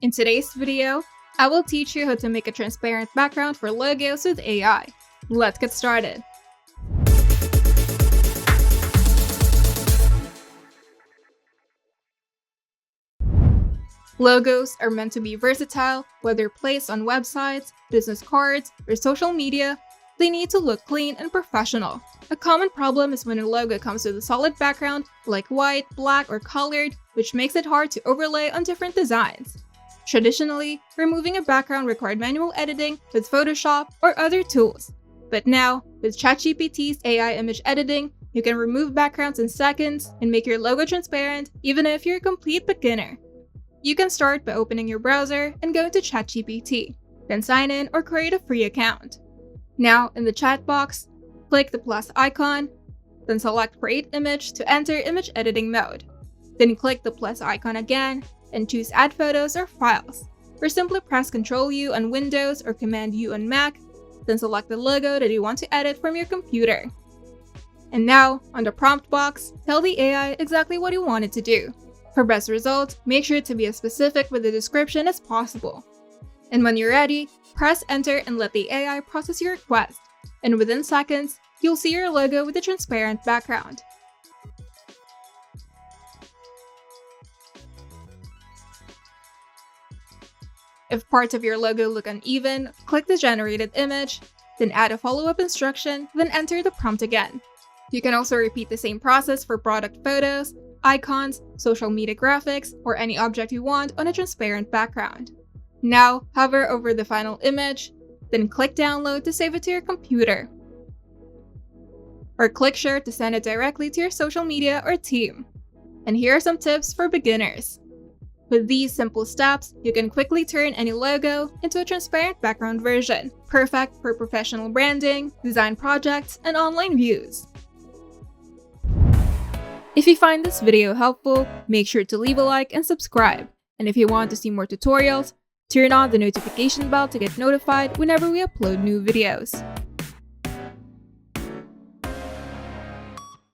In today's video, I will teach you how to make a transparent background for logos with AI. Let's get started. Logos are meant to be versatile, whether placed on websites, business cards, or social media. They need to look clean and professional. A common problem is when a logo comes with a solid background, like white, black, or colored, which makes it hard to overlay on different designs. Traditionally, removing a background required manual editing with Photoshop or other tools. But now, with ChatGPT's AI image editing, you can remove backgrounds in seconds and make your logo transparent even if you're a complete beginner. You can start by opening your browser and going to ChatGPT, then sign in or create a free account. Now, in the chat box, click the plus icon, then select Create Image to enter image editing mode. Then click the plus icon again and choose Add Photos or Files, or simply press Ctrl-U on Windows or Command-U on Mac, then select the logo that you want to edit from your computer. And now, on the prompt box, tell the AI exactly what you want it to do. For best results, make sure to be as specific with the description as possible. And when you're ready, press Enter and let the AI process your request. And within seconds, you'll see your logo with a transparent background. If parts of your logo look uneven, click the generated image, then add a follow-up instruction, then enter the prompt again. You can also repeat the same process for product photos, icons, social media graphics, or any object you want on a transparent background. Now, hover over the final image, then click Download to save it to your computer. Or click Share to send it directly to your social media or team. And here are some tips for beginners. With these simple steps, you can quickly turn any logo into a transparent background version, perfect for professional branding, design projects, and online views. If you find this video helpful, make sure to leave a like and subscribe. And if you want to see more tutorials, turn on the notification bell to get notified whenever we upload new videos.